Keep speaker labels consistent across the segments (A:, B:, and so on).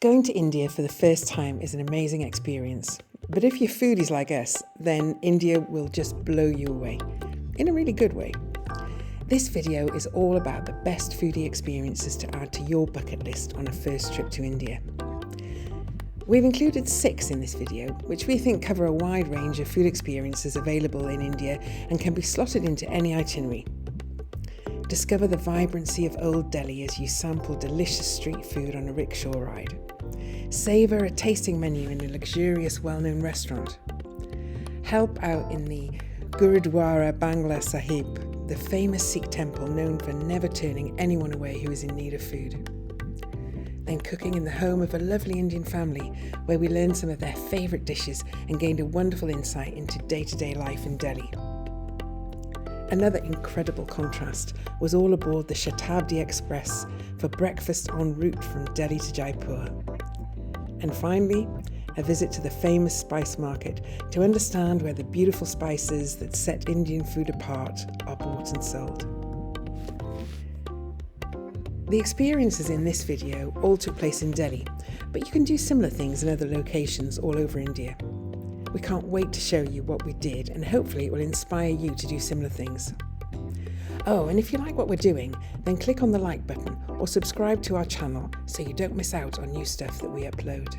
A: Going to India for the first time is an amazing experience. But if you're foodies like us, then India will just blow you away, in a really good way. This video is all about the best foodie experiences to add to your bucket list on a first trip to India. We've included 6 in this video, which we think cover a wide range of food experiences available in India and can be slotted into any itinerary. Discover the vibrancy of Old Delhi as you sample delicious street food on a rickshaw ride. Savour a tasting menu in a luxurious, well-known restaurant. Help out in the Gurudwara Bangla Sahib, the famous Sikh temple known for never turning anyone away who is in need of food. Then cooking in the home of a lovely Indian family where we learned some of their favourite dishes and gained a wonderful insight into day-to-day life in Delhi. Another incredible contrast was all aboard the Shatabdi Express for breakfast en route from Delhi to Jaipur. And finally, a visit to the famous spice market to understand where the beautiful spices that set Indian food apart are bought and sold. The experiences in this video all took place in Delhi, but you can do similar things in other locations all over India. We can't wait to show you what we did, and hopefully it will inspire you to do similar things. Oh, and if you like what we're doing, then click on the like button or subscribe to our channel so you don't miss out on new stuff that we upload.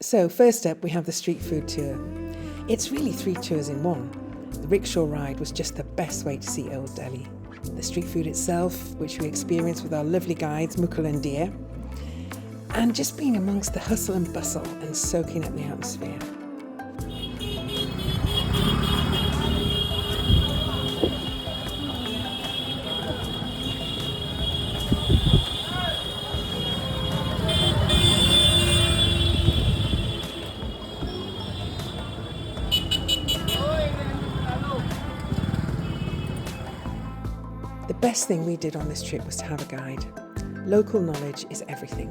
A: So first up, we have the street food tour. It's really 3 tours in one. The rickshaw ride was just the best way to see Old Delhi. The street food itself, which we experienced with our lovely guides, Mukul and Dia, and just being amongst the hustle and bustle and soaking up the atmosphere. The best thing we did on this trip was to have a guide. Local knowledge is everything.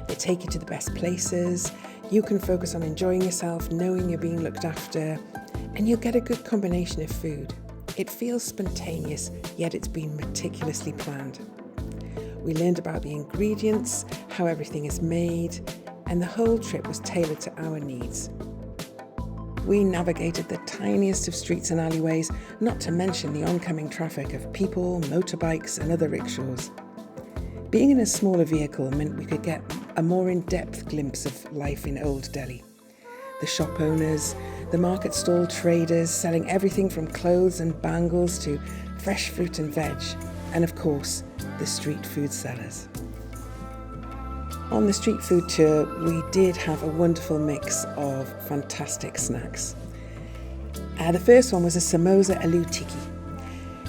A: They take you to the best places, you can focus on enjoying yourself, knowing you're being looked after, and you'll get a good combination of food. It feels spontaneous, yet it's been meticulously planned. We learned about the ingredients, how everything is made, and the whole trip was tailored to our needs. We navigated the tiniest of streets and alleyways, not to mention the oncoming traffic of people, motorbikes and other rickshaws. Being in a smaller vehicle meant we could get a more in-depth glimpse of life in Old Delhi. The shop owners, the market stall traders selling everything from clothes and bangles to fresh fruit and veg, and of course, the street food sellers. On the street food tour, we did have a wonderful mix of fantastic snacks. The first one was a samosa aloo tikki.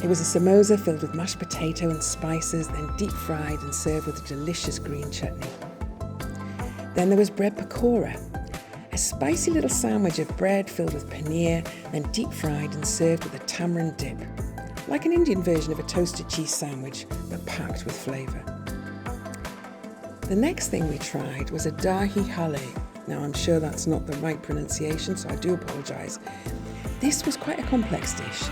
A: It was a samosa filled with mashed potato and spices, then deep fried and served with a delicious green chutney. Then there was bread pakora, a spicy little sandwich of bread filled with paneer, then deep fried and served with a tamarind dip, like an Indian version of a toasted cheese sandwich, but packed with flavour. The next thing we tried was a dahi halle. Now I'm sure that's not the right pronunciation, so I do apologise. This was quite a complex dish,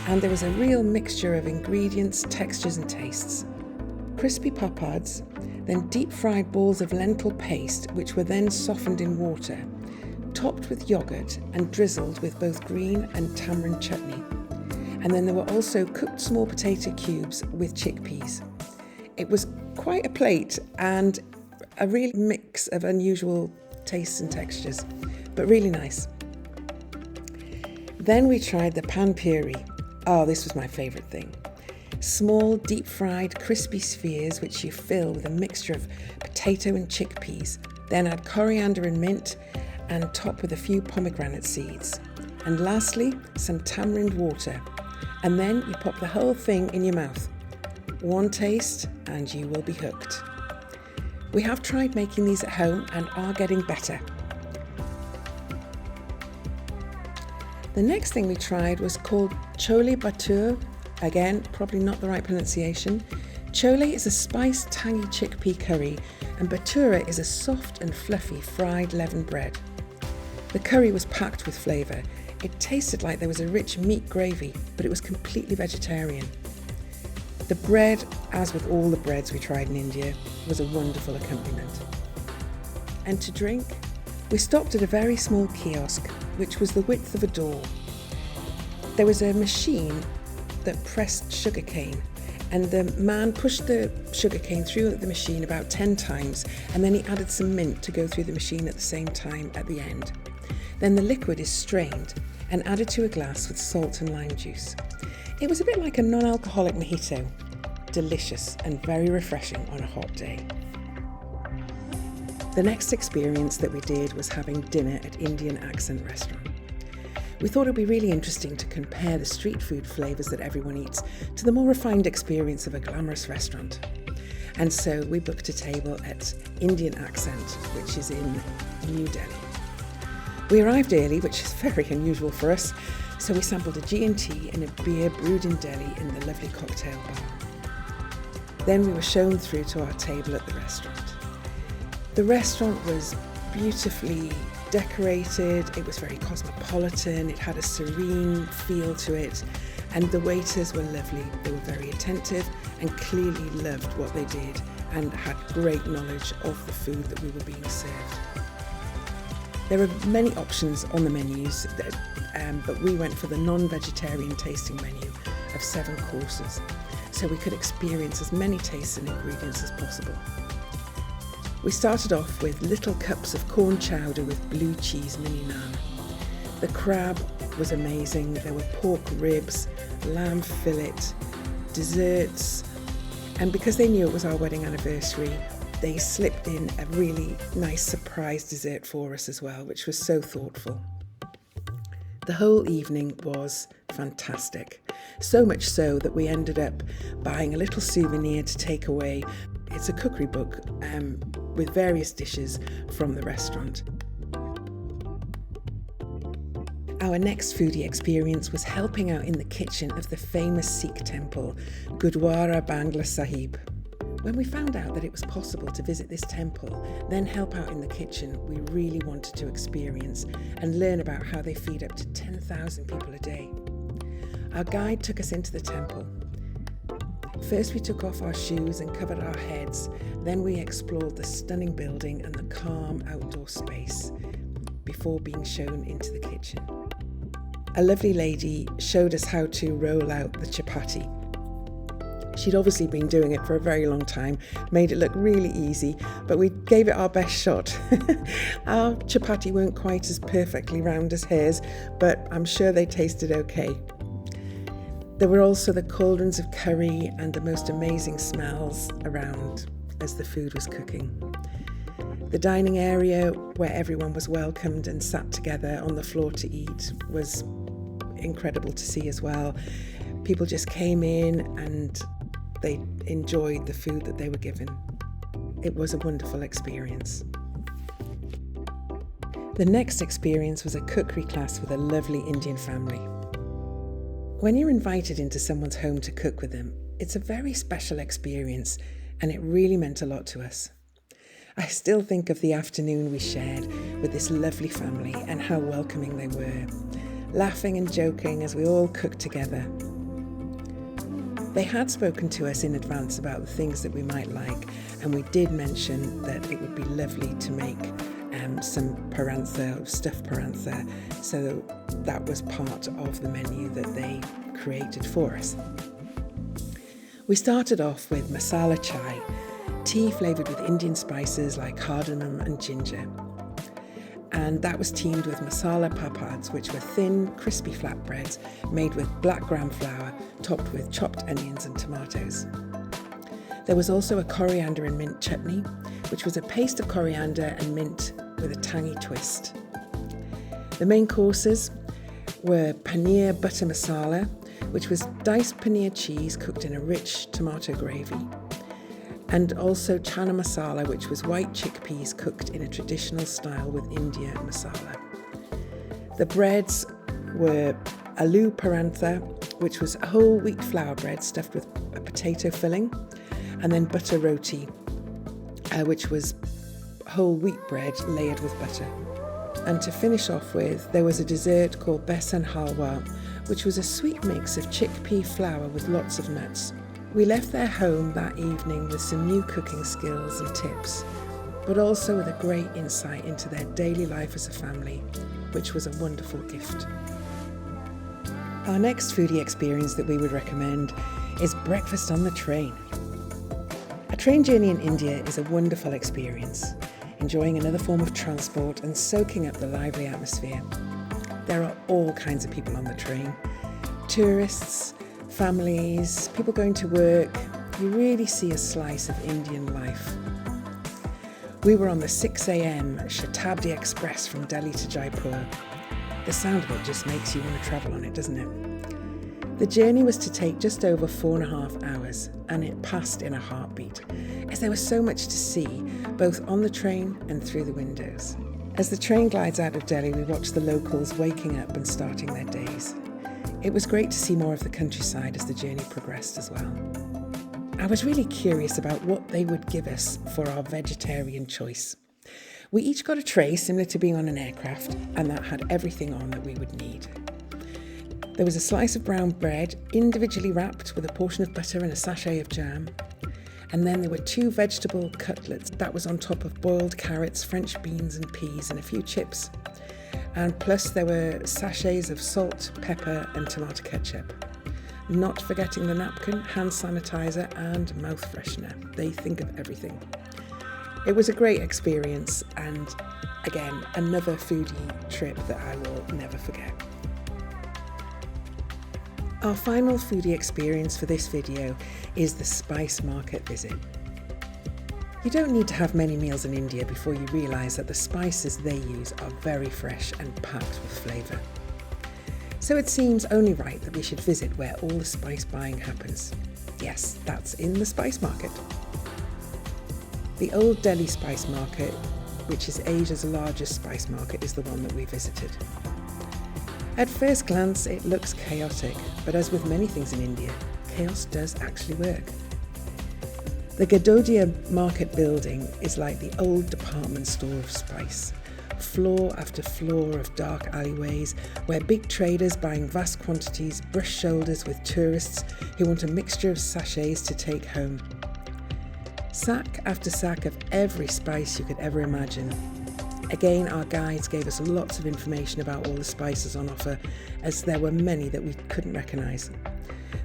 A: and there was a real mixture of ingredients, textures and tastes. Crispy papads, then deep fried balls of lentil paste, which were then softened in water, topped with yoghurt and drizzled with both green and tamarind chutney. And then there were also cooked small potato cubes with chickpeas. It was quite a plate and a real mix of unusual tastes and textures, but really nice. Then we tried the pan puri. Oh, this was my favourite thing. Small, deep-fried, crispy spheres which you fill with a mixture of potato and chickpeas, then add coriander and mint, and top with a few pomegranate seeds. And lastly, some tamarind water. And then you pop the whole thing in your mouth. One taste and you will be hooked. We have tried making these at home and are getting better. The next thing we tried was called chole bhature. Again, probably not the right pronunciation. Chole is a spiced, tangy chickpea curry, and bhatura is a soft and fluffy fried leavened bread. The curry was packed with flavour. It tasted like there was a rich meat gravy, but it was completely vegetarian. The bread, as with all the breads we tried in India, was a wonderful accompaniment. And to drink, we stopped at a very small kiosk, which was the width of a door. There was a machine that pressed sugarcane, and the man pushed the sugarcane through the machine about 10 times, and then he added some mint to go through the machine at the same time at the end. Then the liquid is strained and added to a glass with salt and lime juice. It was a bit like a non-alcoholic mojito, delicious and very refreshing on a hot day. The next experience that we did was having dinner at Indian Accent restaurant. We thought it would be really interesting to compare the street food flavours that everyone eats to the more refined experience of a glamorous restaurant. And so we booked a table at Indian Accent, which is in New Delhi. We arrived early, which is very unusual for us, so we sampled a G&T and a beer brewed in Delhi in the lovely cocktail bar. Then we were shown through to our table at the restaurant. The restaurant was beautifully decorated, it was very cosmopolitan, it had a serene feel to it, and the waiters were lovely. They were very attentive and clearly loved what they did and had great knowledge of the food that we were being served. There are many options on the menus, but we went for the non-vegetarian tasting menu of 7 courses, so we could experience as many tastes and ingredients as possible. We started off with little cups of corn chowder with blue cheese mini naan. The crab was amazing. There were pork ribs, lamb fillet, desserts, and because they knew it was our wedding anniversary, they slipped in a really nice surprise dessert for us as well, which was so thoughtful. The whole evening was fantastic, so much so that we ended up buying a little souvenir to take away. It's a cookery book with various dishes from the restaurant. Our next foodie experience was helping out in the kitchen of the famous Sikh temple, Gurdwara Bangla Sahib. When we found out that it was possible to visit this temple, then help out in the kitchen, we really wanted to experience and learn about how they feed up to 10,000 people a day. Our guide took us into the temple. First we took off our shoes and covered our heads, then we explored the stunning building and the calm outdoor space before being shown into the kitchen. A lovely lady showed us how to roll out the chapati. She'd obviously been doing it for a very long time, made it look really easy, but we gave it our best shot. Our chapati weren't quite as perfectly round as hers, but I'm sure they tasted okay. There were also the cauldrons of curry and the most amazing smells around as the food was cooking. The dining area where everyone was welcomed and sat together on the floor to eat was incredible to see as well. People just came in and they enjoyed the food that they were given. It was a wonderful experience. The next experience was a cookery class with a lovely Indian family. When you're invited into someone's home to cook with them, it's a very special experience, and it really meant a lot to us. I still think of the afternoon we shared with this lovely family and how welcoming they were, laughing and joking as we all cooked together. They had spoken to us in advance about the things that we might like, and we did mention that it would be lovely to make some parantha, stuffed parantha, so that was part of the menu that they created for us. We started off with masala chai, tea flavoured with Indian spices like cardamom and ginger. And that was teamed with masala papads, which were thin, crispy flatbreads made with black gram flour, topped with chopped onions and tomatoes. There was also a coriander and mint chutney, which was a paste of coriander and mint with a tangy twist. The main courses were paneer butter masala, which was diced paneer cheese cooked in a rich tomato gravy, and also chana masala, which was white chickpeas cooked in a traditional style with India masala. The breads were aloo parantha, which was whole wheat flour bread stuffed with a potato filling, and then butter roti, which was whole wheat bread layered with butter. And to finish off with, there was a dessert called besan halwa, which was a sweet mix of chickpea flour with lots of nuts. We left their home that evening with some new cooking skills and tips, but also with a great insight into their daily life as a family, which was a wonderful gift. Our next foodie experience that we would recommend is breakfast on the train. A train journey in India is a wonderful experience, enjoying another form of transport and soaking up the lively atmosphere. There are all kinds of people on the train. Tourists, families, people going to work. You really see a slice of Indian life. We were on the 6 a.m. Shatabdi Express from Delhi to Jaipur. The sound of it just makes you want to travel on it, doesn't it? The journey was to take just over 4.5 hours, and it passed in a heartbeat, as there was so much to see, both on the train and through the windows. As the train glides out of Delhi, we watch the locals waking up and starting their days. It was great to see more of the countryside as the journey progressed as well. I was really curious about what they would give us for our vegetarian choice. We each got a tray similar to being on an aircraft, and that had everything on that we would need. There was a slice of brown bread, individually wrapped with a portion of butter and a sachet of jam. And then there were 2 vegetable cutlets that was on top of boiled carrots, French beans and peas, and a few chips. And plus there were sachets of salt, pepper and tomato ketchup. Not forgetting the napkin, hand sanitizer and mouth freshener. They think of everything. It was a great experience, and again, another foodie trip that I will never forget. Our final foodie experience for this video is the spice market visit. You don't need to have many meals in India before you realise that the spices they use are very fresh and packed with flavour. So it seems only right that we should visit where all the spice buying happens. Yes, that's in the spice market. The Old Delhi Spice Market, which is Asia's largest spice market, is the one that we visited. At first glance, it looks chaotic, but as with many things in India, chaos does actually work. The Gadodia market building is like the old department store of spice. Floor after floor of dark alleyways where big traders buying vast quantities brush shoulders with tourists who want a mixture of sachets to take home. Sack after sack of every spice you could ever imagine. Again, our guides gave us lots of information about all the spices on offer, as there were many that we couldn't recognise.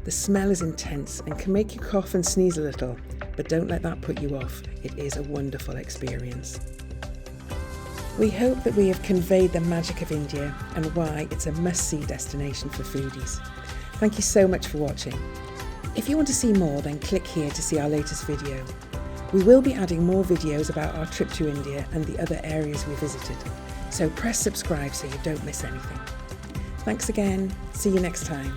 A: The smell is intense and can make you cough and sneeze a little, but don't let that put you off. It is a wonderful experience. We hope that we have conveyed the magic of India and why it's a must-see destination for foodies. Thank you so much for watching. If you want to see more, then click here to see our latest video. We will be adding more videos about our trip to India and the other areas we visited, so press subscribe so you don't miss anything. Thanks again. See you next time.